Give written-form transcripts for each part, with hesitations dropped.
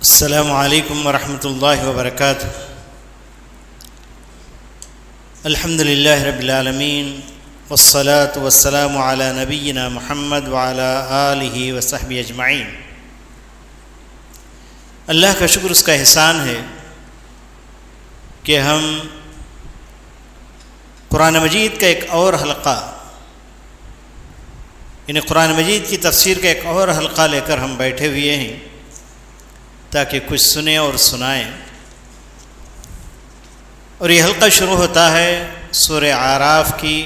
السلام علیکم ورحمۃ اللہ وبرکاتہ۔ الحمد للہ رب العالمین والصلاة والسلام علی نبینا محمد وعلی آلہ وصحبہ اجمعین۔ اللہ کا شکر، اس کا احسان ہے کہ ہم قرآن مجید کا ایک اور حلقہ، یعنی قرآن مجید کی تفسیر کا ایک اور حلقہ لے کر ہم بیٹھے ہوئے ہیں تاکہ کچھ سنیں اور سنائیں۔ اور یہ حلقہ شروع ہوتا ہے سورہ اعراف کی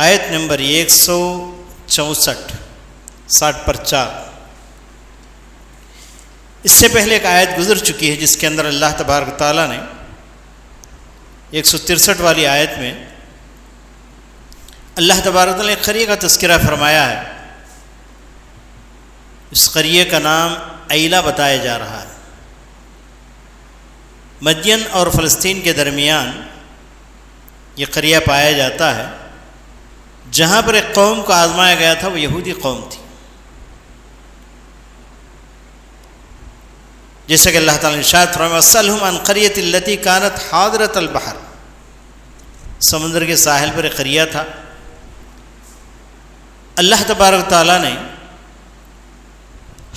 آیت نمبر 164، 60 پر 4۔ اس سے پہلے ایک آیت گزر چکی ہے جس کے اندر اللہ تبارک تعالیٰ نے 163 والی آیت میں اللہ تبارک تعالیٰ نے ایک قریے کا تذکرہ فرمایا ہے۔ اس قریے کا نام ایلا بتایا جا رہا ہے۔ مدین اور فلسطین کے درمیان یہ قریہ پایا جاتا ہے، جہاں پر ایک قوم کو آزمایا گیا تھا، وہ یہودی قوم تھی۔ جیسا کہ اللہ تعالیٰ نے ارشاد فرمایا وَاسْأَلْهُمْ عَنْ قَرْيَةِ الَّتِي كَانَتْ حَاضِرَةَ الْبَحْرِ، سمندر کے ساحل پر ایک قریہ تھا۔ اللہ تبارک تعالیٰ نے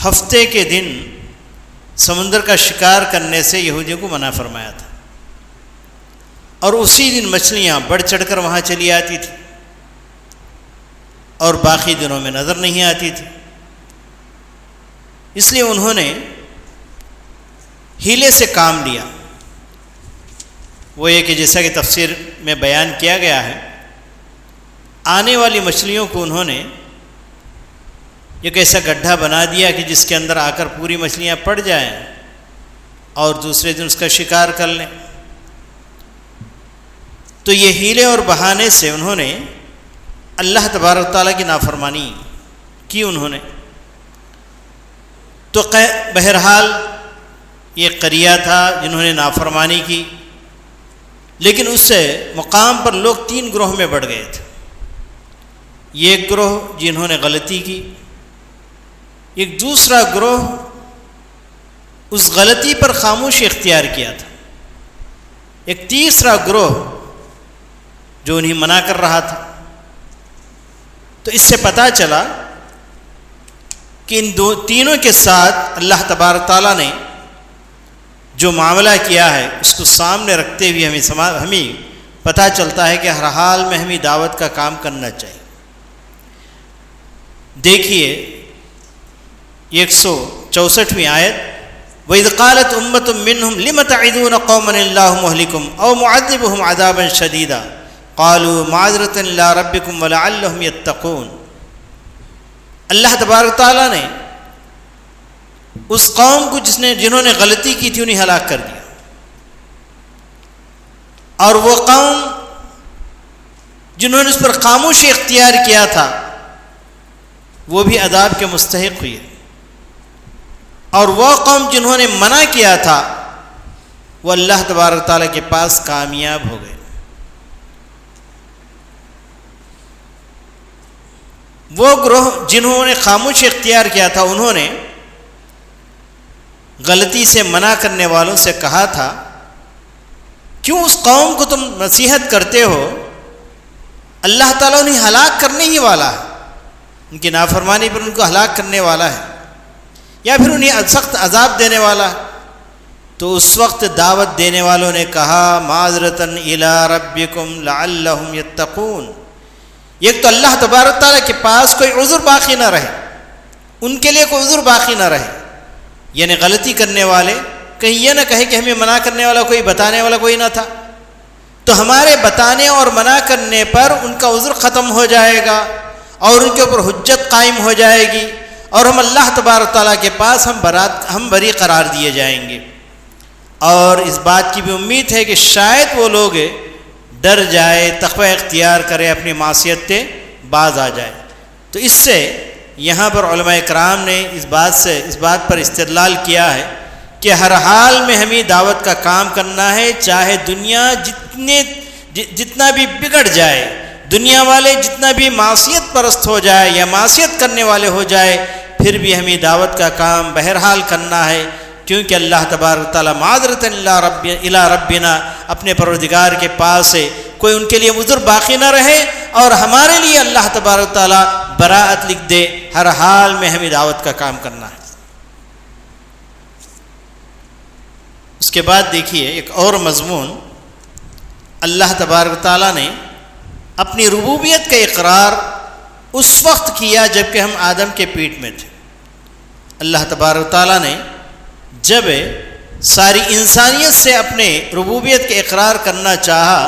ہفتے کے دن سمندر کا شکار کرنے سے یہودیوں کو منع فرمایا تھا، اور اسی دن مچھلیاں بڑھ چڑھ کر وہاں چلی آتی تھی اور باقی دنوں میں نظر نہیں آتی تھی۔ اس لیے انہوں نے ہیلے سے کام لیا۔ وہ یہ کہ جیسا کہ تفسیر میں بیان کیا گیا ہے، آنے والی مچھلیوں کو انہوں نے ایک ایسا گڈھا بنا دیا کہ جس کے اندر آ کر پوری مچھلیاں پڑ جائیں اور دوسرے دن اس کا شکار کر لیں۔ تو یہ ہیلے اور بہانے سے انہوں نے اللہ تبارک تعالیٰ کی نافرمانی کی انہوں نے۔ تو بہرحال یہ قریہ تھا جنہوں نے نافرمانی کی، لیکن اس سے مقام پر لوگ 3 گروہ میں بڑھ گئے تھے۔ یہ ایک گروہ جنہوں نے غلطی کی، ایک دوسرا گروہ اس غلطی پر خاموشی اختیار کیا تھا، ایک تیسرا گروہ جو انہیں منع کر رہا تھا۔ تو اس سے پتہ چلا کہ ان تینوں کے ساتھ اللہ تبارک تعالیٰ نے جو معاملہ کیا ہے اس کو سامنے رکھتے ہوئے ہمیں پتہ چلتا ہے کہ ہر حال میں ہمیں دعوت کا کام کرنا چاہیے۔ دیکھیے 164ویں آیت، وَإِذْ قَالَتْ أُمَّةٌ مِّنْهُمْ لِمَ تَعِظُونَ قَوْمًا اللَّهُ مُهْلِكُهُمْ أَوْ مُعَذِّبُهُمْ عَذَابًا شَدِيدًا قَالُوا مَعْذِرَةً إِلَىٰ رَبِّكُمْ وَلَعَلَّهُمْ يَتَّقُونَ۔ اللہ تبارک تعالیٰ نے اس قوم کو جنہوں نے غلطی کی تھی انہیں ہلاک کر دیا، اور وہ قوم جنہوں نے اس پر خاموشی اختیار کیا تھا وہ بھی عذاب کے مستحق ہوئے، اور وہ قوم جنہوں نے منع کیا تھا وہ اللہ تبارک تعالیٰ کے پاس کامیاب ہو گئے۔ وہ گروہ جنہوں نے خاموشی اختیار کیا تھا انہوں نے غلطی سے منع کرنے والوں سے کہا تھا، کیوں اس قوم کو تم نصیحت کرتے ہو؟ اللہ تعالیٰ انہیں ہلاک کرنے ہی والا ہے، ان کی نافرمانی پر ان کو ہلاک کرنے والا ہے، یا پھر انہیں سخت عذاب دینے والا ہے۔ تو اس وقت دعوت دینے والوں نے کہا معذرتاً الی ربکم لعلہم یتقون، ایک تو اللہ تبارک تعالیٰ کے پاس کوئی عذر باقی نہ رہے، ان کے لیے کوئی عذر باقی نہ رہے، یعنی غلطی کرنے والے کہیں یہ نہ کہے کہ ہمیں منع کرنے والا کوئی، بتانے والا کوئی نہ تھا، تو ہمارے بتانے اور منع کرنے پر ان کا عذر ختم ہو جائے گا اور ان کے اوپر حجت قائم ہو جائے گی، اور ہم اللہ تبارک تعالیٰ کے پاس ہم بری قرار دیے جائیں گے۔ اور اس بات کی بھی امید ہے کہ شاید وہ لوگ ڈر جائے، تقوی اختیار کرے، اپنی معصیت سے باز آ جائے۔ تو اس سے یہاں پر علماء کرام نے اس بات پر استدلال کیا ہے کہ ہر حال میں ہمیں دعوت کا کام کرنا ہے، چاہے دنیا جتنا بھی بگڑ جائے، دنیا والے جتنا بھی معصیت پرست ہو جائے یا معصیت کرنے والے ہو جائے، پھر بھی ہمیں دعوت کا کام بہرحال کرنا ہے، کیونکہ اللہ تبارک تعالیٰ معذرۃ الی ربنا، اپنے پروردگار کے پاس ہے، کوئی ان کے لیے عذر باقی نہ رہے، اور ہمارے لیے اللہ تبارک تعالیٰ براءت لکھ دے، ہر حال میں ہمیں دعوت کا کام کرنا ہے۔ اس کے بعد دیکھیے ایک اور مضمون، اللہ تبارک تعالیٰ نے اپنی ربوبیت کا اقرار اس وقت کیا جب کہ ہم آدم کے پیٹ میں تھے۔ اللہ تبارک تعالیٰ نے جب ساری انسانیت سے اپنے ربوبیت کا اقرار کرنا چاہا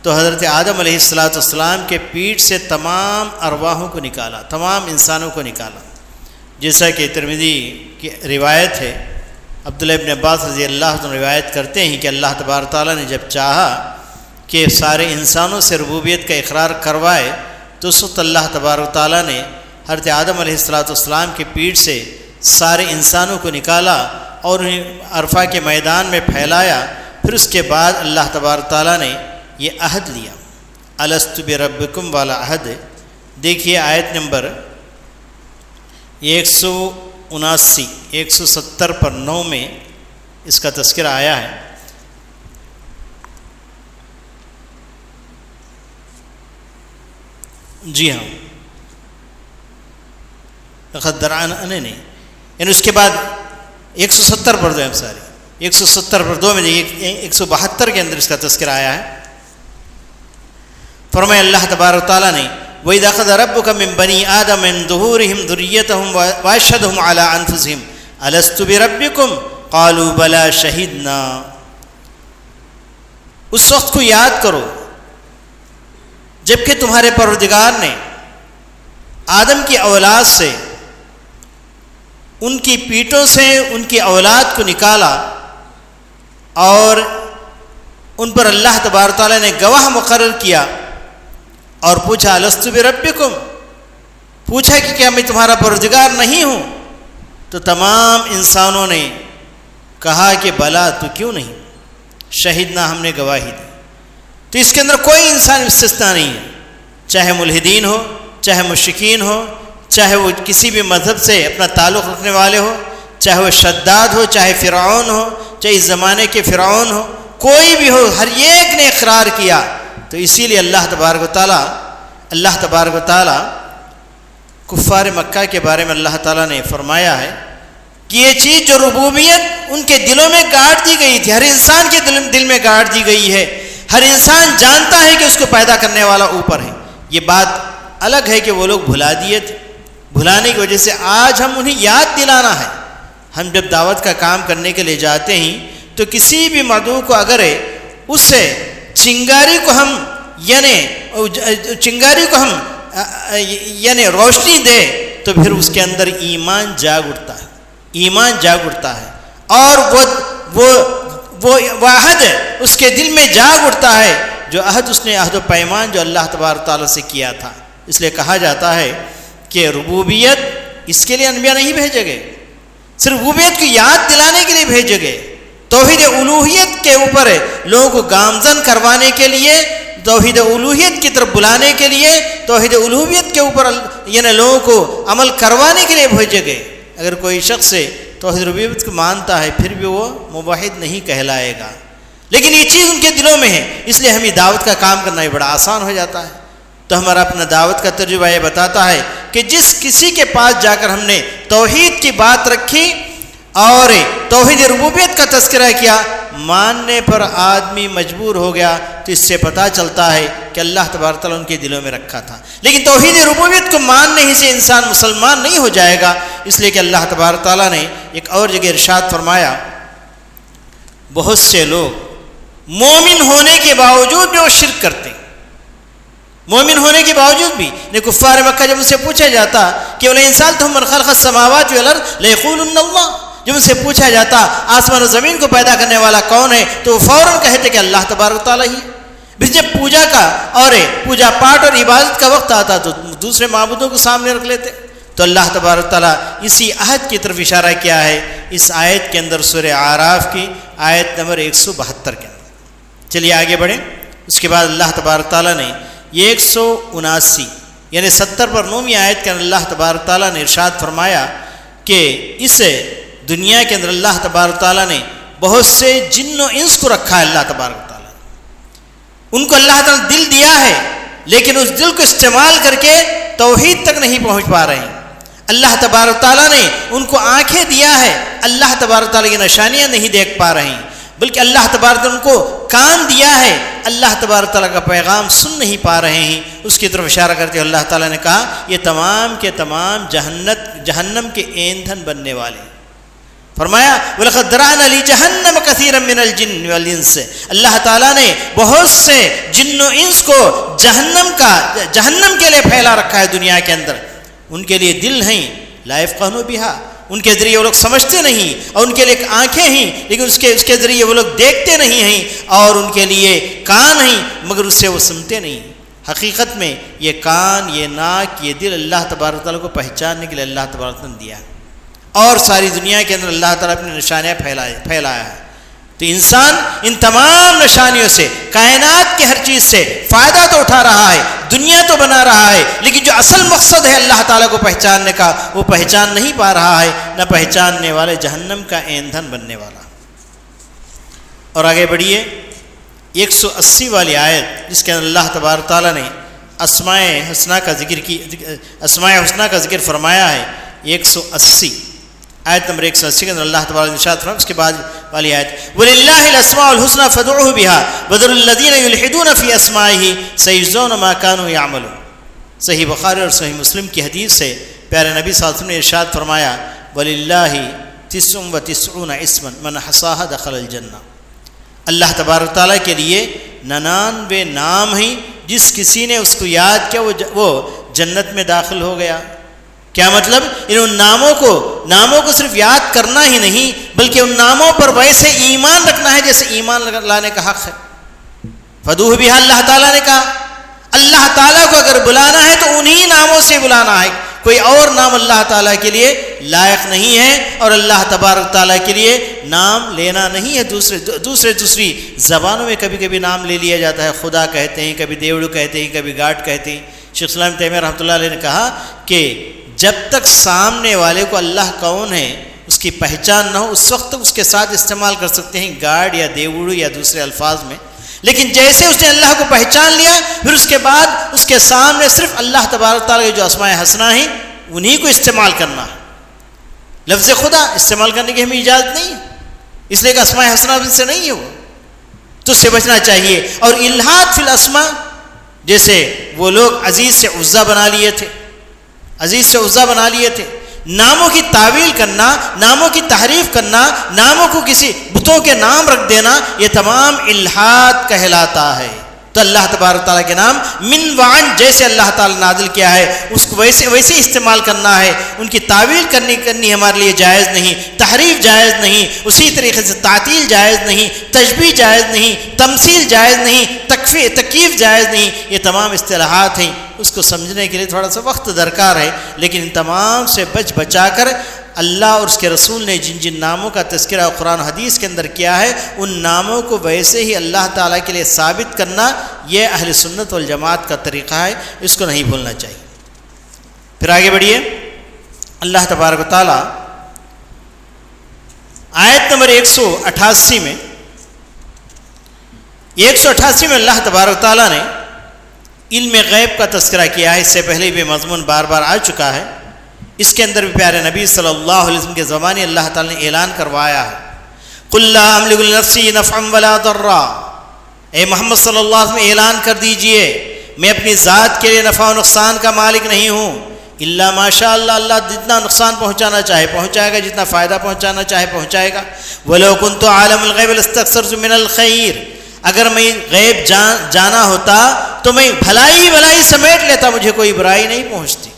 تو حضرت آدم علیہ السلام کے پیٹ سے تمام ارواحوں کو نکالا، تمام انسانوں کو نکالا، جیسا کہ ترمذی کی روایت ہے، عبداللہ ابن عباس رضی اللہ عنہ روایت کرتے ہیں کہ اللہ تبارک تعالیٰ نے جب چاہا کہ سارے انسانوں سے ربوبیت کا اقرار کروائے تو اس وقت اللہ تبارک تعالیٰ نے حضرت آدم علیہ السلام کے پیٹ سے سارے انسانوں کو نکالا اور انہیں عرفہ کے میدان میں پھیلایا۔ پھر اس کے بعد اللہ تبارک تعالیٰ نے یہ عہد لیا، الست بربکم والا عہد۔ دیکھیے آیت نمبر 170 پر 9 میں اس کا تذکرہ آیا ہے۔ جی ہاں، نہیں، یعنی اس کے بعد 170 پر 2 170 پر 2 میں 172 کے اندر اس کا تذکرہ آیا ہے۔ فرمایا اللہ تبارک تعالیٰ نے وَإِذْ أَخَذَ رَبُّكَ مِنْ بَنِي آدَمَ مِنْ ظُهُورِهِمْ ذُرِّيَّتَهُمْ وَأَشْهَدَهُمْ عَلَىٰ أَنفُسِهِمْ أَلَسْتُ بِرَبِّكُمْ قَالُوا بَلَىٰ شَهِدْنَا۔ اس وقت کو یاد کرو جبکہ تمہارے پروردگار نے آدم کی اولاد سے، ان کی پیٹوں سے ان کی اولاد کو نکالا اور ان پر اللہ تبارک تعالیٰ نے گواہ مقرر کیا اور پوچھا الست بربکم، پوچھا کہ کیا میں تمہارا پروردگار نہیں ہوں؟ تو تمام انسانوں نے کہا کہ بلا، تو کیوں نہیں، شہیدنا، ہم نے گواہی دی۔ تو اس کے اندر کوئی انسان استثناء نہیں ہے، چاہے ملحدین ہو، چاہے مشرکین ہو، چاہے وہ کسی بھی مذہب سے اپنا تعلق رکھنے والے ہو، چاہے وہ شداد ہو، چاہے فرعون ہو، چاہے اس زمانے کے فرعون ہو، کوئی بھی ہو، ہر ایک نے اقرار کیا۔ تو اسی لیے اللہ تبارک و تعالیٰ کفار مکہ کے بارے میں اللہ تعالیٰ نے فرمایا ہے کہ یہ چیز جو ربوبیت ان کے دلوں میں گاڑ دی گئی تھی، ہر انسان کے دل میں گاڑ دی گئی ہے، ہر انسان جانتا ہے کہ اس کو پیدا کرنے والا اوپر ہے۔ یہ بات الگ ہے کہ وہ لوگ بھلا دیے تھے، بھلانے کی وجہ سے آج ہم انہیں یاد دلانا ہے۔ ہم جب دعوت کا کام کرنے کے لیے جاتے ہیں تو کسی بھی مدعو کو اگر اس سے چنگاری کو ہم یعنی روشنی دے تو پھر اس کے اندر ایمان جاگ اٹھتا ہے اور وہ عہد اس کے دل میں جاگ اٹھتا ہے، جو عہد اس نے عہد و پیمان جو اللہ تبارک تعالیٰ سے کیا تھا۔ اس لیے کہا جاتا ہے کہ ربوبیت اس کے لیے انبیاء نہیں بھیجے گئے، صرف ربوبیت کو یاد دلانے کے لیے بھیجے گئے، توحید الوہیت کے اوپر لوگوں کو گامزن کروانے کے لیے، توحید الوہیت کی طرف بلانے کے لیے، توحید الوہیت کے اوپر یعنی لوگوں کو عمل کروانے کے لیے بھیجے گئے۔ اگر کوئی شخص توحید الوہیت کو مانتا ہے پھر بھی وہ موحد نہیں کہلائے گا، لیکن یہ چیز ان کے دلوں میں ہے، اس لیے ہمیں دعوت کا کام کرنا بھی بڑا آسان ہو جاتا ہے۔ تو ہمارا اپنا دعوت کا تجربہ یہ بتاتا ہے کہ جس کسی کے پاس جا کر ہم نے توحید کی بات رکھی اور توحید ربوبیت کا تذکرہ کیا، ماننے پر آدمی مجبور ہو گیا، تو اس سے پتہ چلتا ہے کہ اللہ تبارک تعالیٰ ان کے دلوں میں رکھا تھا۔ لیکن توحید ربوبیت کو ماننے ہی سے انسان مسلمان نہیں ہو جائے گا، اس لیے کہ اللہ تبارک تعالیٰ نے ایک اور جگہ ارشاد فرمایا، بہت سے لوگ مومن ہونے کے باوجود بھی وہ شرک کرتے ہیں، مومن ہونے کے باوجود بھی۔ کفار مکہ جب ان سے پوچھا جاتا کہ انسان تو من خلق السماوات والارض لیقولن اللہ، جب ان سے پوچھا جاتا آسمان و زمین کو پیدا کرنے والا کون ہے تو وہ فوراً کہتے کہ اللہ تبارک تعالیٰ ہی۔ پھر جب پوجا کا اور پوجا پاٹ اور عبادت کا وقت آتا تو دوسرے معبودوں کو سامنے رکھ لیتے۔ تو اللہ تبارک تعالیٰ اسی عہد کی طرف اشارہ کیا ہے اس آیت کے اندر، سورہ اعراف کی آیت نمبر 172 کے اندر۔ چلیے آگے بڑھیں۔ اس کے بعد اللہ تبارک تعالیٰ نے یہ 179 یعنی 70 پر 9ویں آیت کے اندر اللہ تبارک تعالیٰ نے ارشاد فرمایا کہ اس دنیا کے اندر اللہ تبارک تعالیٰ نے بہت سے جن و انس کو رکھا ہے. اللہ تبارک تعالیٰ ان کو اللہ تعالیٰ نے دل دیا ہے، لیکن اس دل کو استعمال کر کے توحید تک نہیں پہنچ پا رہے ہیں. اللہ تبارک تعالیٰ نے ان کو آنکھیں دیا ہے، اللہ تبارک تعالیٰ کی نشانیاں نہیں دیکھ پا رہے ہیں. بلکہ اللہ تبارک تعالیٰ نے ان کو کان دیا ہے، اللہ تبارک تعالیٰ کا پیغام سن نہیں پا رہے ہیں. اس کی طرف اشارہ کرتے ہوئے اللہ تعالیٰ نے کہا یہ تمام کے تمام جہنم کے ایندھن بننے والے ہیں. فرمایا وَلَقَدْ ذَرَأْنَا لِجَهَنَّمَ كَثِيرًا مِنَ الْجِنِّ وَالْإِنسِ. اللہ تعالیٰ نے بہت سے جن و انس کو جہنم کے لیے پھیلا رکھا ہے دنیا کے اندر. ان کے لیے دل ہیں لا يفقهون بها، ان کے ذریعے وہ لوگ سمجھتے نہیں، اور ان کے لیے آنکھیں ہیں لیکن اس کے ذریعے وہ لوگ دیکھتے نہیں ہیں، اور ان کے لیے کان ہیں مگر اس سے وہ سنتے نہیں. حقیقت میں یہ کان، یہ ناک، یہ دل اللہ تبارک تعالیٰ کو پہچاننے کے لیے اللہ تبارک تعالیٰ نے دیا ہے، اور ساری دنیا کے اندر اللہ تعالیٰ اپنی نشانیاں پھیلایا ہے. تو انسان ان تمام نشانیوں سے، کائنات کی ہر چیز سے فائدہ تو اٹھا رہا ہے، دنیا تو بنا رہا ہے، لیکن جو اصل مقصد ہے اللہ تعالیٰ کو پہچاننے کا وہ پہچان نہیں پا رہا ہے، نہ پہچاننے والے جہنم کا ایندھن بننے والا. اور آگے بڑھیے 180 والی آیت، جس کے اندر اللہ تبارک تعالیٰ نے اسماء حسنہ کا ذکر فرمایا ہے. 180 آیت نمبر 180 کے اندر اللہ تبارک نے ارشاد فرمایا. اس کے بعد والی آیت وَلِلَّهِ الْأَسْمَاءُ الْحُسْنَى فَادْعُوهُ بِهَا وَذَرُوا الَّذِينَ يُلْحِدُونَ فِي أَسْمَائِهِ سَيُجْزَوْنَ مَا كَانُوا يَعْمَلُونَ. صحیح بخاری اور صحیح مسلم کی حدیث سے پیارے نبی صلی اللہ علیہ وسلم نے ارشاد فرمایا وَلِلَّهِ 99 اسما من حصاها دخل الجنہ. اللہ تبارک تعالیٰ کے لیے 99 نام ہیں، جس کسی نے اس کو یاد کیا وہ جنت میں داخل ہو گیا. کیا مطلب؟ ان ناموں کو صرف یاد کرنا ہی نہیں، بلکہ ان ناموں پر ویسے ایمان رکھنا ہے جیسے ایمان لانے کا حق ہے. فدوہ بھی اللہ تعالیٰ نے کہا اللہ تعالیٰ کو اگر بلانا ہے تو انہی ناموں سے بلانا ہے، کوئی اور نام اللہ تعالیٰ کے لیے لائق نہیں ہے، اور اللہ تبارک تعالیٰ کے لیے نام لینا نہیں ہے. دوسری زبانوں میں کبھی کبھی نام لے لیا جاتا ہے، خدا کہتے ہیں، کبھی دیوڑو کہتے ہیں، کبھی گاڈ کہتے ہیں. شیخ اسلام تیمیہ رحمۃ اللہ علیہ نے کہا کہ جب تک سامنے والے کو اللہ کون ہے اس کی پہچان نہ ہو، اس وقت تک اس کے ساتھ استعمال کر سکتے ہیں گاڈ یا دیوڑو یا دوسرے الفاظ میں. لیکن جیسے اس نے اللہ کو پہچان لیا، پھر اس کے بعد اس کے سامنے صرف اللہ تبارک تعالیٰ کے جو اسماء حسنہ ہیں انہی کو استعمال کرنا ہے. لفظ خدا استعمال کرنے کی ہمیں اجازت نہیں ہے، اس لیے کہ اسماء حسنہ سے نہیں ہے وہ، تو اس سے بچنا چاہیے. اور الحاد فی الاسماء، جیسے وہ لوگ عزیز سے عزا بنا لیے تھے، ناموں کی تعویل کرنا، ناموں کی تحریف کرنا، ناموں کو کسی بتوں کے نام رکھ دینا، یہ تمام الحاد کہلاتا ہے. تو اللہ تبارک تعالیٰ کے نام من وعن جیسے اللہ تعالیٰ نازل کیا ہے اس کو ویسے استعمال کرنا ہے. ان کی تعویل کرنی ہمارے لیے جائز نہیں، تحریف جائز نہیں، اسی طریقے سے تعطیل جائز نہیں، تشبیہ جائز نہیں، تمثیل جائز نہیں، تکییف جائز نہیں. یہ تمام اصطلاحات ہیں، اس کو سمجھنے کے لیے تھوڑا سا وقت درکار ہے، لیکن ان تمام سے بچا کر اللہ اور اس کے رسول نے جن ناموں کا تذکرہ قرآن حدیث کے اندر کیا ہے ان ناموں کو ویسے ہی اللہ تعالیٰ کے لیے ثابت کرنا، یہ اہل سنت والجماعت کا طریقہ ہے، اس کو نہیں بھولنا چاہیے. پھر آگے بڑھیے. اللہ تبارک و تعالیٰ آیت نمبر 188 میں اللہ تبارک و تعالیٰ نے علم غیب کا تذکرہ کیا ہے. اس سے پہلے بھی مضمون بار بار آ چکا ہے. اس کے اندر بھی پیارے نبی صلی اللہ علیہ وسلم کے زمانے اللہ تعالیٰ نے اعلان کروایا ہے قُلْ لَا أَمْلِكُ لِنَفْسِي نَفْعًا وَلَا ضَرًّا. اے محمد صلی اللہ علیہ وسلم اعلان کر دیجئے میں اپنی ذات کے لیے نفع و نقصان کا مالک نہیں ہوں، الا ماشاء اللہ، اللہ جتنا نقصان پہنچانا چاہے پہنچائے گا، جتنا فائدہ پہنچانا چاہے پہنچائے گا. وَلَوْ كُنْتُ عَالِمَ الْغَيْبِ لَاسْتَكْثَرْتُ مِنَ الْخَيْرِ. اگر میں غیب جانا ہوتا تو میں بھلائی سمیٹ لیتا، مجھے کوئی برائی نہیں پہنچتی.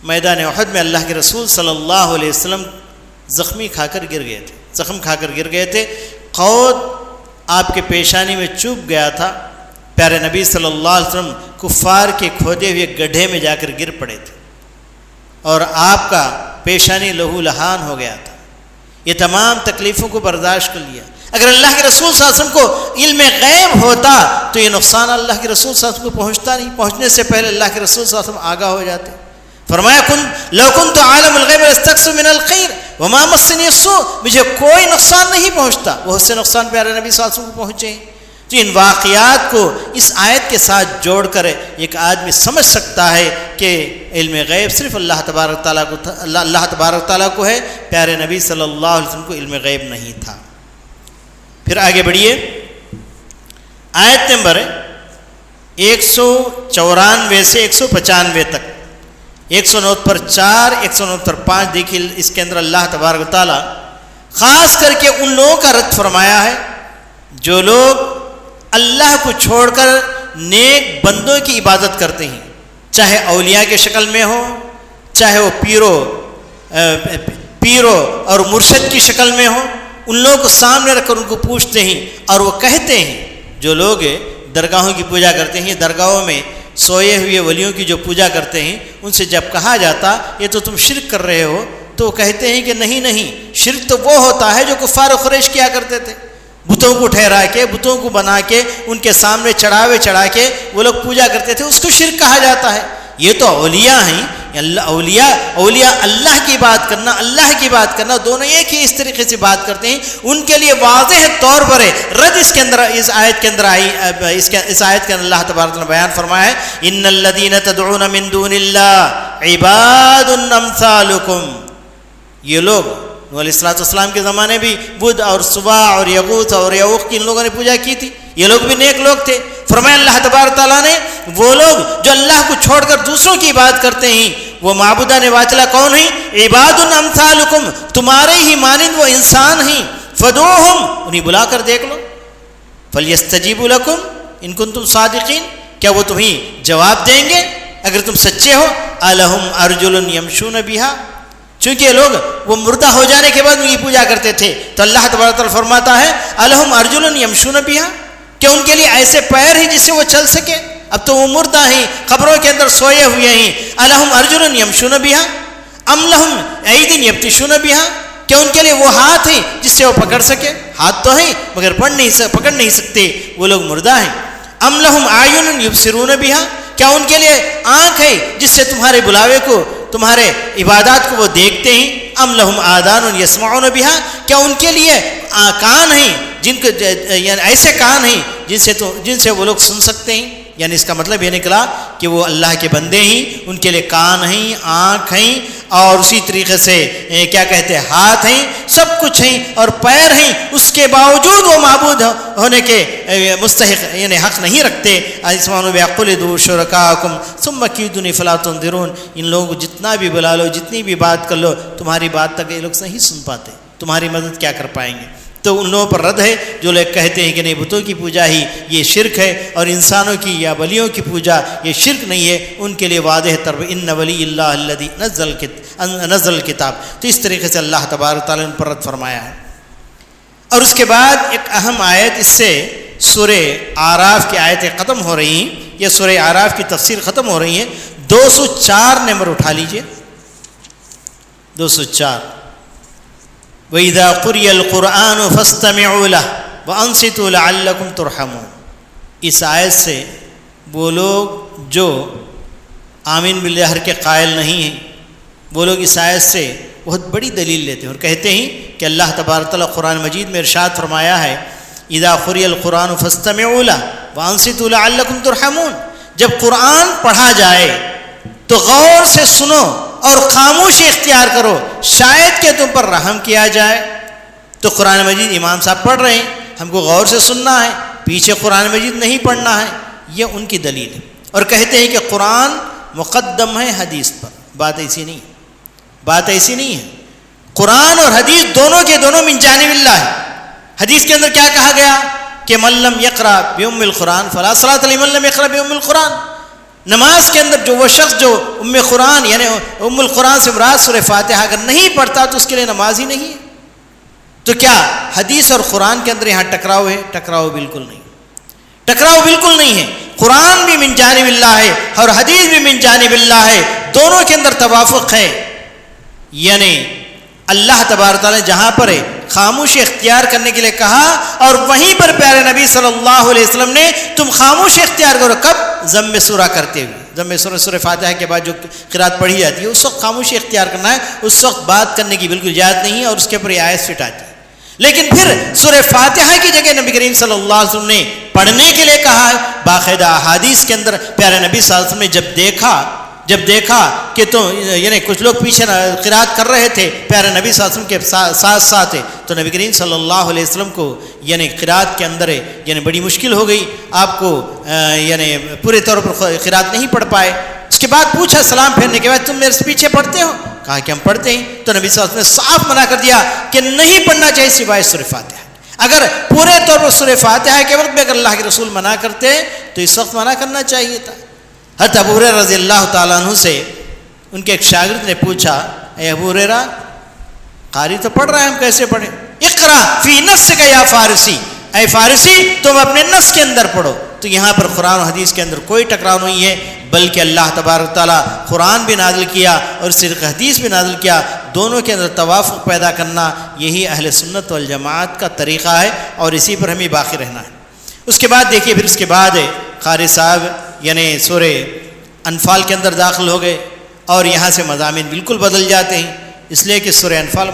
میدان احد میں اللہ کے رسول صلی اللہ علیہ وسلم زخم کھا کر گر گئے تھے. قود آپ کے پیشانی میں چوب گیا تھا. پیارے نبی صلی اللہ علیہ وسلم کفار کے کھودے ہوئے گڈھے میں جا کر گر پڑے تھے اور آپ کا پیشانی لہو لہان ہو گیا تھا. یہ تمام تکلیفوں کو برداشت کر لیا۔ اگر اللہ کے رسول صلی اللہ علیہ وسلم کو علم غیب ہوتا تو یہ نقصان اللہ کے رسول صلی اللہ علیہ وسلم کو پہنچتا نہیں، پہنچنے سے پہلے اللہ کے رسول صلی اللہ علیہ وسلم آگاہ ہو جاتے۔ فرمایا لو كنت عالم الغیب لاستکثرت من الخیر وما مسنی السوء، مجھے کوئی نقصان نہیں پہنچتا، بہت سے نقصان پیارے نبی صلی اللہ علیہ وسلم کو پہنچے ہیں۔ تو ان واقعات کو اس آیت کے ساتھ جوڑ کر ایک آدمی سمجھ سکتا ہے کہ علم غیب صرف اللہ تبارک تعالیٰ کو ہے، پیارے نبی صلی اللہ علیہ وسلم کو علم غیب نہیں تھا۔ پھر آگے بڑھیے، آیت نمبر 194 سے 195 تک، 109 پر 4، 109 پر 5 دیکھیے، اس کے اندر اللہ تبارک تعالیٰ خاص کر کے ان لوگوں کا رد فرمایا ہے جو لوگ اللہ کو چھوڑ کر نیک بندوں کی عبادت کرتے ہیں، چاہے اولیاء کی شکل میں ہو، چاہے وہ پیرو اور مرشد کی شکل میں ہو، ان لوگوں کو سامنے رکھ کر ان کو پوچھتے ہیں اور وہ کہتے ہیں، جو لوگ درگاہوں کی پوجا کرتے ہیں، درگاہوں میں سوئے ہوئے ولیوں کی جو پوجا کرتے ہیں، ان سے جب کہا جاتا یہ تو تم شرک کر رہے ہو، تو وہ کہتے ہیں کہ نہیں، شرک تو وہ ہوتا ہے جو کفار و قریش کیا کرتے تھے، بتوں کو ٹھہرا کے، بتوں کو بنا کے، ان کے سامنے چڑھا کے وہ لوگ پوجا کرتے تھے، اس کو شرک کہا جاتا ہے۔ یہ تو اولیاء ہیں، اولیاء اللہ کی بات کرنا دونوں ایک ہی اس طریقے سے بات کرتے ہیں۔ ان کے لیے واضح طور پر رد اس آیت کے اندر آئی، اس آیت کے اندر اللہ تبارک نے بیان فرمایا ہے، ان الذین تدعون من دون اللہ عباد امثالکم، یہ لوگ نوح علیہ السلام کے زمانے بھی بدھ اور سواع اور یغوث اور یعوق کی ان لوگوں نے پوجا کی تھی، یہ لوگ بھی نیک لوگ تھے۔ فرمایا اللہ تبارک تعالیٰ نے وہ لوگ جو اللہ کو چھوڑ کر دوسروں کی عبادت کرتے ہیں، وہ معبودان باطلہ کون ہیں؟ عباد امثالکم، تمہارے ہی مانند وہ انسان ہیں، فدعوہم، انہیں بلا کر دیکھ لو، فلیستجیبوا لکم ان کنتم صادقین، کیا وہ تمہیں جواب دیں گے اگر تم سچے ہو؟ الہم ارجل یمشون بہا، چونکہ لوگ وہ مردہ ہو جانے کے بعد ان کی پوجا کرتے تھے، تو اللہ تبارک تعالیٰ فرماتا ہے الہم ارجل یمشون بہا، کہ ان کے لیے ایسے پیر ہیں جس سے وہ چل سکے؟ اب تو وہ مردہ ہیں، قبروں کے اندر سوئے ہوئے ہیں۔ الہم ارجل یمشون بہا ام لہم اید یبطشون بہا، کہ ان کے لیے وہ ہاتھ ہیں جس سے وہ پکڑ سکے؟ ہاتھ تو ہیں مگر پکڑ نہیں سکتے، وہ لوگ مردہ ہیں۔ ام لہم اعین یبصرون بہا، کیا ان کے لیے آنکھ ہے جس سے تمہارے بلاوے کو، تمہارے عبادات کو وہ دیکھتے ہیں؟ ام لہم آذان یسمعون بہا، کیا ان کے لیے کان ہیں جن کو، یعنی ایسے کان ہیں جن سے وہ لوگ سن سکتے ہیں؟ یعنی اس کا مطلب یہ نکلا کہ وہ اللہ کے بندے ہیں، ان کے لیے کان ہیں، آنکھ ہیں، اور اسی طریقے سے کیا کہتے ہیں، ہاتھ ہیں، سب کچھ ہیں اور پیر ہیں، اس کے باوجود وہ معبود ہونے کے مستحق یعنی حق نہیں رکھتے۔ اسمعوا بقولوا شرکاءکم ثم کیدونی فلا تنظرون، ان لوگوں کو جتنا بھی بلا لو، جتنی بھی بات کر لو، تمہاری بات تک یہ لوگ نہیں سن پاتے، تمہاری مدد کیا کر پائیں گے۔ تو ان لوگوں پر رد ہے جو لوگ کہتے ہیں کہ نہیں، بتوں کی پوجا ہی یہ شرک ہے، اور انسانوں کی یا ولیوں کی پوجا یہ شرک نہیں ہے، ان کے لیے واضح طور پر ان ولی اللہ الذی نزل الکتاب۔ تو اس طریقے سے اللہ تبارک تعالیٰ نے ان پر رد فرمایا ہے۔ اور اس کے بعد ایک اہم آیت، اس سے سورہ اعراف کی آیتیں ختم ہو رہی ہیں، یہ سورہ اعراف کی تفسیر ختم ہو رہی ہیں۔ 204 نمبر اٹھا لیجئے، 204، وَإِذَا قُرِئَ الْقُرْآنُ فَاسْتَمِعُوا لَهُ وَأَنصِتُوا لَعَلَّكُمْ تُرْحَمُونَ۔ اس آیت سے وہ لوگ جو آمین بالظہر کے قائل نہیں ہیں، وہ لوگ اس آیت سے بہت بڑی دلیل لیتے ہیں اور کہتے ہیں کہ اللہ تبارک تعالیٰ قرآن مجید میں ارشاد فرمایا ہے، اذا قرئ القرآن فاستمعوا له وانصتوا لعلكم ترحمون، جب قرآن پڑھا جائے تو غور سے سنو اور خاموشی اختیار کرو، شاید کہ تم پر رحم کیا جائے۔ تو قرآن مجید امام صاحب پڑھ رہے ہیں، ہم کو غور سے سننا ہے، پیچھے قرآن مجید نہیں پڑھنا ہے، یہ ان کی دلیل ہے۔ اور کہتے ہیں کہ قرآن مقدم ہے حدیث پر، بات ایسی نہیں ہے، قرآن اور حدیث دونوں کے دونوں من جانب اللہ ہے۔ حدیث کے اندر کیا کہا گیا کہ من لم یقرأ بأم القرآن فلا صلاۃ لمن لم یقرأ بأم القرآن، نماز کے اندر جو وہ شخص جو ام قرآن یعنی ام القرآن سے مراد سورہ فاتحہ اگر نہیں پڑھتا تو اس کے لیے نماز ہی نہیں ہے۔ تو کیا حدیث اور قرآن کے اندر یہاں ٹکراؤ ہے؟ ٹکراؤ بالکل نہیں ہے۔ قرآن بھی من جانب اللہ ہے اور حدیث بھی من جانب اللہ ہے، دونوں کے اندر توافق ہے۔ یعنی اللہ تبارک تعالیٰ نے جہاں پر خاموشی اختیار کرنے کے لیے کہا اور وہیں پر پیارے نبی صلی اللہ علیہ وسلم نے تم خاموشی اختیار کرو. کب؟ ضم سورہ کرتے ہوئے. ضم سورہ فاتحہ کے بعد جو قرات پڑھی جاتی ہے اس وقت خاموشی اختیار کرنا ہے. اس وقت بات کرنے کی بالکل اجازت نہیں ہے اور اس کے اوپر یہ آیت فٹ آتی ہے. لیکن پھر سورہ فاتحہ کی جگہ نبی کریم صلی اللہ علیہ وسلم نے پڑھنے کے لیے کہا ہے. باقاعدہ احادیث کے اندر پیارے نبی صلی اللہ علیہ وسلم نے جب دیکھا کہ تو یعنی کچھ لوگ پیچھے قرات کر رہے تھے پیارے نبی صلی اللہ علیہ وسلم کے ساتھ تھے تو نبی کریم صلی اللہ علیہ وسلم کو یعنی قرات کے اندر یعنی بڑی مشکل ہو گئی. آپ کو یعنی پورے طور پر قرات نہیں پڑھ پائے. اس کے بعد پوچھا سلام پھیرنے کے بعد تم میرے سے پیچھے پڑھتے ہو؟ کہا کہ ہم پڑھتے ہیں. تو نبی صلی اللہ علیہ وسلم نے صاف منع کر دیا کہ نہیں پڑھنا چاہیے سوائے سورہ فاتحہ. اگر پورے طور پر سورہ فاتحہ کے وقت میں اگر اللہ کے رسول منع کرتے تو اس وقت منع کرنا چاہیے تھا. حضرت ابو ہریرہ رضی اللہ تعالیٰ عنہ سے ان کے ایک شاگرد نے پوچھا اے ابو ہریرہ قاری تو پڑھ رہا ہے ہم کیسے پڑھیں؟ اقرا فی نفسک یا فارسی، اے فارسی تم اپنے نفس کے اندر پڑھو. تو یہاں پر قرآن و حدیث کے اندر کوئی ٹکراؤ نہیں ہے بلکہ اللہ تبارک تعالیٰ قرآن بھی نازل کیا اور صدق حدیث بھی نازل کیا. دونوں کے اندر توافق پیدا کرنا یہی اہل سنت والجماعت کا طریقہ ہے اور اسی پر ہمیں باقی رہنا ہے. اس کے بعد دیکھیے پھر اس کے بعد قاری صاحب یعنی سورہ انفال کے اندر داخل ہو گئے اور یہاں سے مضامین بالکل بدل جاتے ہیں اس لیے کہ سورہ انفال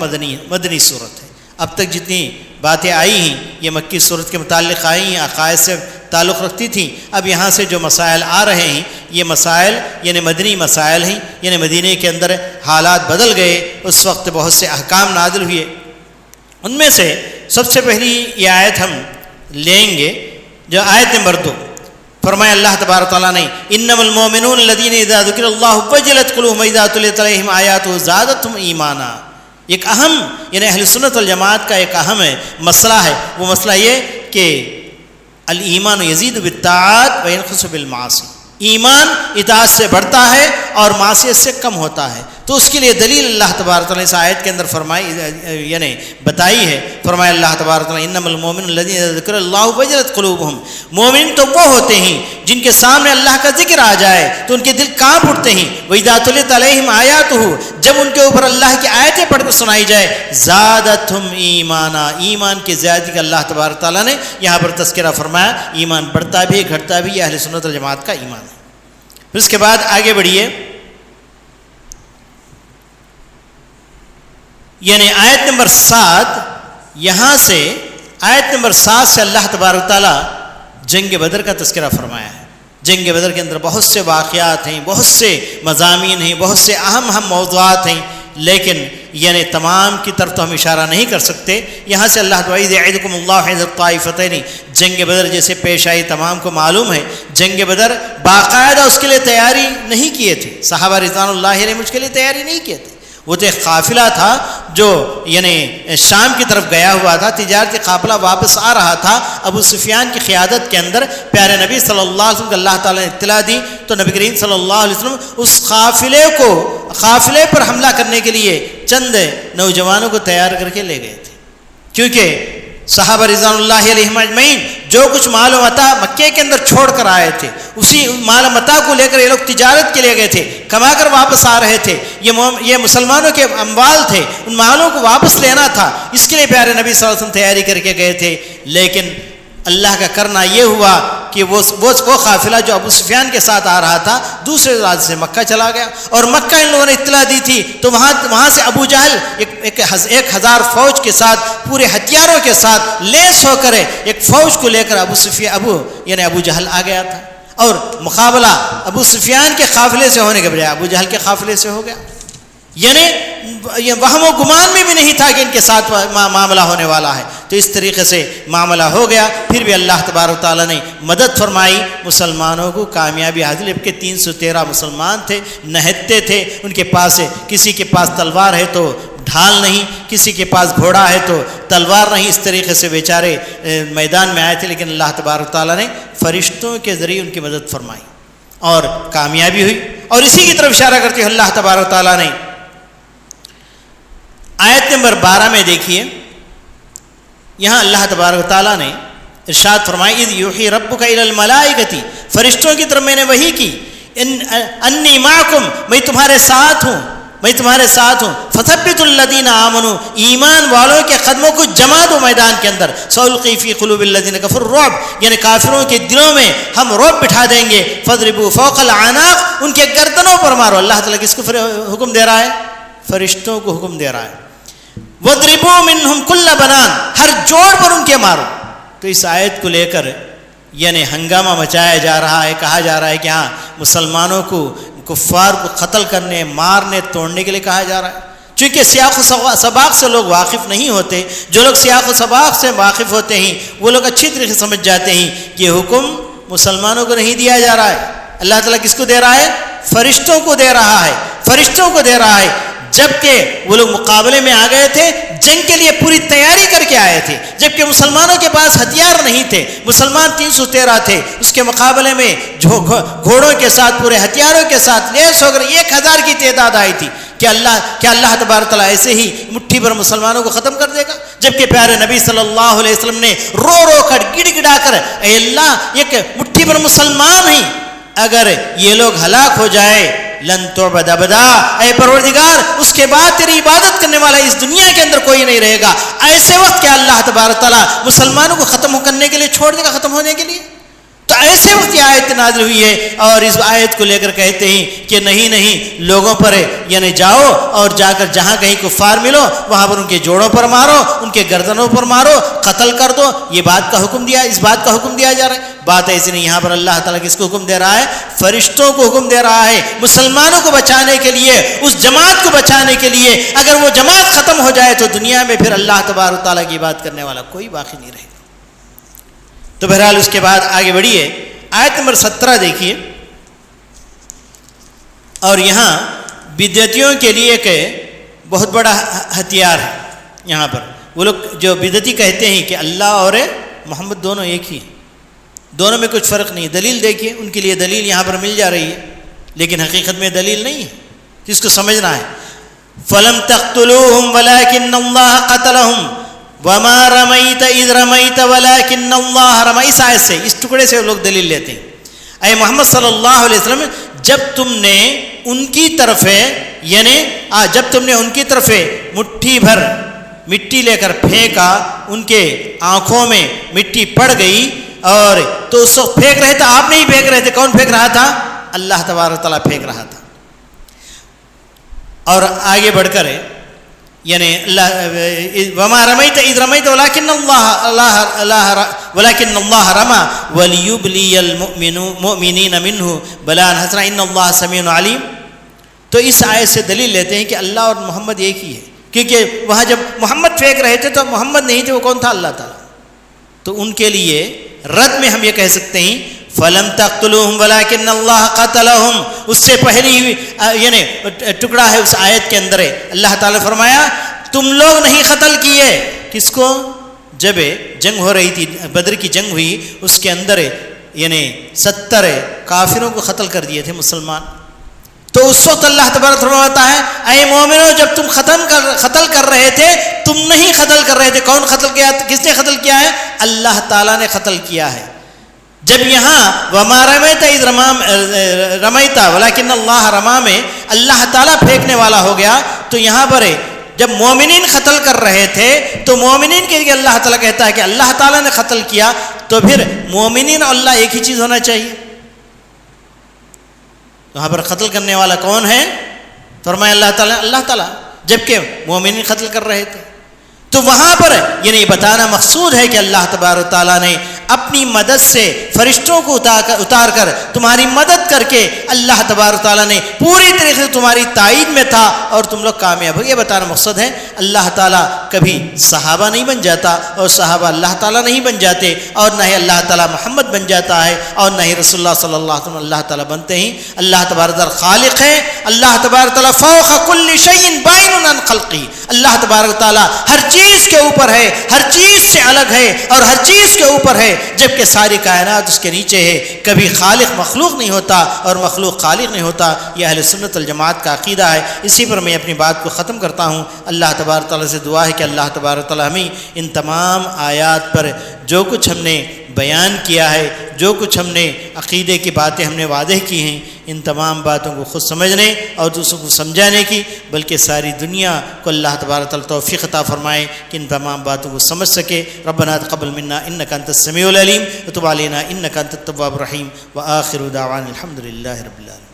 مدنی صورت ہے. اب تک جتنی باتیں آئی ہیں یہ مکی صورت کے متعلق آئی ہیں، عقائد سے تعلق رکھتی تھیں. اب یہاں سے جو مسائل آ رہے ہیں یہ مسائل یعنی مدنی مسائل ہیں. یعنی مدینے کے اندر حالات بدل گئے، اس وقت بہت سے احکام نازل ہوئے. ان میں سے سب سے پہلی یہ آیت ہم لیں گے جو آیت نمبر 2. فرمایا اللہ تبارک تعالیٰ نے انما المؤمنون الذین اذا ذکر اللہ وجلت قلوبهم واذا تلیت علیہم آیاتہ زادتہم ایمانا. ایک اہم یعنی اہل سنت والجماعت کا ایک اہم مسئلہ ہے. وہ مسئلہ یہ کہ الایمان یزید بالطاعات وینقص بالمعاصی. ایمان اطاعت سے بڑھتا ہے اور معصیت سے کم ہوتا ہے. تو اس کے لیے دلیل اللہ تبارک تعالیٰ نے اس آیت کے اندر یعنی بتائی ہے. فرمایا اللہ تبارک تعالیٰ انما المؤمنون الذین ذکر اللہ وجلت قلوبهم. مومن تو وہ ہوتے ہیں جن کے سامنے اللہ کا ذکر آ جائے تو ان کے دل کانپ اٹھتے ہیں. وَإِذَا تُلِيَتْ عَلَيْهِمْ آیَاتُهُ. جب ان کے اوپر اللہ کی آیتیں پڑھ کر سنائی جائے زادتہم ایمانا. ایمان کی زیادتی کا اللہ تبارک تعالیٰ نے یہاں پر تذکرہ فرمایا. ایمان بڑھتا بھی گھٹتا بھی یہ اہل سنت والجماعت کا ایمان ہے. پھر اس کے بعد آگے بڑھیے یعنی آیت نمبر 7. یہاں سے آیت نمبر 7 سے اللہ تبارک تعالیٰ جنگ بدر کا تذکرہ فرمایا ہے. جنگ بدر کے اندر بہت سے واقعات ہیں، بہت سے مضامین ہیں، بہت سے اہم موضوعات ہیں، لیکن یعنی تمام کی طرف تو ہم اشارہ نہیں کر سکتے. یہاں سے اللہ تعالیٰ یعدکم اللہ احدی الطائفتین. جنگ بدر جیسے پیش آئی تمام کو معلوم ہے. جنگ بدر باقاعدہ اس کے لیے تیاری نہیں کیے تھے صحابہ رضوان اللہ علیہم، اس کے لیے تیاری نہیں کیے تھے. وہ تو ایک قافلہ تھا جو یعنی شام کی طرف گیا ہوا تھا، تجارتی قافلہ واپس آ رہا تھا. ابو سفیان کی قیادت کے اندر پیارے نبی صلی اللہ علیہ وسلم کو اللہ تعالیٰ نے اطلاع دی تو نبی کریم صلی اللہ علیہ وسلم اس قافلے پر حملہ کرنے کے لیے چند نوجوانوں کو تیار کر کے لے گئے تھے. کیونکہ صحابہ رضوان اللہ علیہم اجمعین جو کچھ مال و متاع مکے کے اندر چھوڑ کر آئے تھے اسی مال و متاع کو لے کر یہ لوگ تجارت کے لیے گئے تھے، کما کر واپس آ رہے تھے. یہ مسلمانوں کے اموال تھے، ان مالوں کو واپس لینا تھا. اس کے لیے پیارے نبی صلی اللہ علیہ وسلم تیاری کر کے گئے تھے. لیکن اللہ کا کرنا یہ ہوا کہ وہ قافلہ جو ابو سفیان کے ساتھ آ رہا تھا دوسرے راستے سے مکہ چلا گیا اور مکہ ان لوگوں نے اطلاع دی تھی تو وہاں سے ابو جہل 1000 فوج کے ساتھ پورے ہتھیاروں کے ساتھ لیس ہو کر ایک فوج کو لے کر ابو جہل آ گیا تھا اور مقابلہ ابو سفیان کے قافلے سے ہونے کے بجائے ابو جہل کے قافلے سے ہو گیا. یعنی وہم و گمان میں بھی نہیں تھا کہ ان کے ساتھ معاملہ ہونے والا ہے. تو اس طریقے سے معاملہ ہو گیا. پھر بھی اللہ تبارک تعالیٰ نے مدد فرمائی، مسلمانوں کو کامیابی حاصل. اب کے 313 مسلمان تھے، نہتے تھے. ان کے پاس کسی کے پاس تلوار ہے تو ڈھال نہیں، کسی کے پاس گھوڑا ہے تو تلوار نہیں. اس طریقے سے بیچارے میدان میں آئے تھے، لیکن اللہ تبارک تعالیٰ نے فرشتوں کے ذریعے ان کی مدد فرمائی اور کامیابی ہوئی. اور اسی کی طرف اشارہ کرتے ہوئے اللہ تبارک تعالیٰ نے آیت نمبر 12 میں دیکھیے، یہاں اللہ تبارک تعالیٰ نے ارشاد فرمائی اذ یوحی ربک الی الملائکۃ. فرشتوں کی طرف میں نے وحی کی انی معکم، میں تمہارے ساتھ ہوں. میں تمہارے ساتھ ہوں. فثبتوا الذین آمنوا، ایمان والوں کے قدموں کو جما دو میدان کے اندر. سألقی فی قلوب الذین کفروا الرعب، یعنی کافروں کے دلوں میں ہم رعب بٹھا دیں گے. فاضربوا فوق الاعناق، ان کے گردنوں پر مارو. اللہ تعالیٰ کس کو حکم دے رہا ہے؟ فرشتوں کو حکم دے رہا ہے. وَاضْرِبُوا مِنْهُمْ كُلَّ بَنَانٍ، ہر جوڑ پر ان کے مارو. تو اس آیت کو لے کر یعنی ہنگامہ مچایا جا رہا ہے، کہا جا رہا ہے کہ ہاں مسلمانوں کو، کفار کو قتل کرنے، مارنے، توڑنے کے لیے کہا جا رہا ہے. چونکہ سیاق و سباق سے لوگ واقف نہیں ہوتے. جو لوگ سیاق و سباق سے واقف ہوتے ہیں وہ لوگ اچھی طریقے سے سمجھ جاتے ہیں کہ یہ حکم مسلمانوں کو نہیں دیا جا رہا ہے. اللہ تعالیٰ کس کو دے رہا ہے؟ فرشتوں کو دے رہا ہے. فرشتوں کو دے رہا ہے. جبکہ وہ لوگ مقابلے میں آ گئے تھے، جنگ کے لیے پوری تیاری کر کے آئے تھے، جبکہ مسلمانوں کے پاس ہتھیار نہیں تھے. مسلمان 313 تھے، اس کے مقابلے میں گھوڑوں کے ساتھ، پورے ہتھیاروں کے ساتھ لیس ہو کر 1000 کی تعداد آئی تھی. کہ اللہ تبارک تعالیٰ ایسے ہی مٹھی بھر مسلمانوں کو ختم کر دے گا؟ جبکہ پیارے نبی صلی اللہ علیہ وسلم نے رو رو کر، گڑ گڑا کر، اے اللہ ایک مٹھی بھر مسلمان ہی اگر یہ لوگ ہلاک ہو جائے، لن تعبد ابدا، اے پروردگار اس کے بعد تیری عبادت کرنے والا اس دنیا کے اندر کوئی نہیں رہے گا. ایسے وقت کیا اللہ تبارک تعالیٰ مسلمانوں کو ختم کرنے کے لیے چھوڑ دے گا، ختم ہونے کے لیے؟ تو ایسے وقت یہ آیت نازل ہوئی ہے، اور اس آیت کو لے کر کہتے ہیں کہ نہیں لوگوں پر یعنی جاؤ اور جا کر جہاں کہیں کفار ملو وہاں پر ان کے جوڑوں پر مارو، ان کے گردنوں پر مارو، قتل کر دو. یہ بات کا حکم دیا، اس بات کا حکم دیا جا رہا ہے. بات ایسی نہیں. یہاں پر اللہ تعالیٰ کس کو حکم دے رہا ہے؟ فرشتوں کو حکم دے رہا ہے. مسلمانوں کو بچانے کے لیے، اس جماعت کو بچانے کے لیے. اگر وہ جماعت ختم ہو جائے تو دنیا میں پھر اللہ تبارک تعالیٰ کی بات کرنے والا کوئی باقی نہیں رہے گا. تو بہرحال اس کے بعد آگے بڑھیے، آیت نمبر 17 دیکھیے. اور یہاں بدعتیوں کے لیے ایک بہت بڑا ہتھیار ہے. یہاں پر وہ لوگ جو بدعتی کہتے ہیں کہ اللہ اور محمد دونوں ایک ہی ہیں، دونوں میں کچھ فرق نہیں. دلیل دیکھیے، ان کے لیے دلیل یہاں پر مل جا رہی ہے، لیکن حقیقت میں دلیل نہیں ہے. جس کو سمجھنا ہے، فَلَمْ تَقْتُلُوهُمْ وَلَكِنَّ اللَّهَ قَتَلَهُمْ وَمَا رَمَيْتَ إِذْ رَمَيْتَ وَلَكِنَّ اللَّهَ رَمَى. اس آیت سے، اس ٹکڑے سے لوگ دلیل لیتے ہیں. اے محمد صلی اللہ علیہ وسلم، جب تم نے ان کی طرف مٹھی بھر مٹی لے کر پھینکا، ان کے آنکھوں میں مٹی پڑ گئی، اور تو اس وقت پھینک رہے تھے، آپ نہیں پھینک رہے تھے. کون پھینک رہا تھا؟ اللہ تبارک تعالیٰ پھینک رہا تھا. اور آگے بڑھ کر یعنی وما رمیت اذ رمیت ولکن اللہ رمى وليبلي المؤمنین منہ بلاء حسنا ان اللہ سمیع علیم. تو اس آیت سے دلیل لیتے ہیں کہ اللہ اور محمد ایک ہی ہے، کیونکہ وہاں جب محمد پھینک رہے تھے تو محمد نہیں تھے، وہ کون تھا؟ اللہ تعالیٰ. تو ان کے لیے رد میں ہم یہ کہہ سکتے ہیں فَلَمْ تَقْتُلُوهُمْ وَلَكِنَّ اللَّهَ قَتَلَهُمْ. اس سے پہلی یعنی ٹکڑا ہے اس آیت کے اندر ہے. اللہ تعالیٰ فرمایا تم لوگ نہیں قتل کیے. کس کو؟ جب جنگ ہو رہی تھی، بدر کی جنگ ہوئی، اس کے اندر یعنی 70 کافروں کو قتل کر دیے تھے مسلمان. تو اس وقت اللہ تبارک فرماتا ہے اے مومنو، جب تم قتل کر رہے تھے، تم نہیں قتل کر رہے تھے. کون قتل کیا؟ کس نے قتل کیا ہے؟ اللہ تعالیٰ نے قتل کیا ہے. جب یہاں وما رمیت اذ رمیت ولکن اللہ رمى میں اللہ تعالیٰ پھینکنے والا ہو گیا، تو یہاں پر جب مومنین قتل کر رہے تھے تو مومنین کے لیے اللہ تعالیٰ کہتا ہے کہ اللہ تعالیٰ نے قتل کیا، تو پھر مومنین اور اللہ ایک ہی چیز ہونا چاہیے. وہاں پر قتل کرنے والا کون ہے؟ فرمایا اللہ تعالیٰ، جبکہ مومنین قتل کر رہے تھے. تو وہاں پر یعنی بتانا مقصود ہے کہ اللہ تبارک تعالیٰ نے اپنی مدد سے فرشتوں کو اتار کر تمہاری مدد کر کے اللہ تبارک تعالیٰ نے پوری طریقے سے تمہاری تائید میں تھا اور تم لوگ کامیاب ہو. یہ بتانا مقصد ہے. اللہ تعالیٰ کبھی صحابہ نہیں بن جاتا اور صحابہ اللہ تعالیٰ نہیں بن جاتے، اور نہ ہی اللہ تعالیٰ محمد بن جاتا ہے، اور نہ ہی رسول اللہ صلی اللہ علیہ وسلم اللہ تعالیٰ بنتے ہیں. اللہ تبارک تعالیٰ خالق ہے. اللہ تبارک تعالیٰ فوق کل شیء بائن عن خلقہ. اللہ تبارک تعالیٰ ہر چیز کے اوپر ہے، ہر چیز سے الگ ہے اور ہر چیز کے اوپر ہے، جبکہ ساری کائنات اس کے نیچے ہے. کبھی خالق مخلوق نہیں ہوتا اور مخلوق خالق نہیں ہوتا. یہ اہل سنت والجماعت کا عقیدہ ہے. اسی پر میں اپنی بات کو ختم کرتا ہوں. اللہ تبارک تعالیٰ سے دعا ہے کہ اللہ تبارک تعالیٰ ہمیں ان تمام آیات پر جو کچھ ہم نے بیان کیا ہے، جو کچھ ہم نے عقیدے کی باتیں ہم نے واضح کی ہیں، ان تمام باتوں کو خود سمجھنے اور دوسروں کو سمجھانے کی، بلکہ ساری دنیا کو اللہ تبارک تعالیٰ توفیق عطا فرمائے کہ ان تمام باتوں کو سمجھ سکے۔ ربنا تقبل منا انک انت السمیع العلیم وتب علینا انک انت التواب الرحیم وآخر دعوانا الحمد للہ رب العالمین۔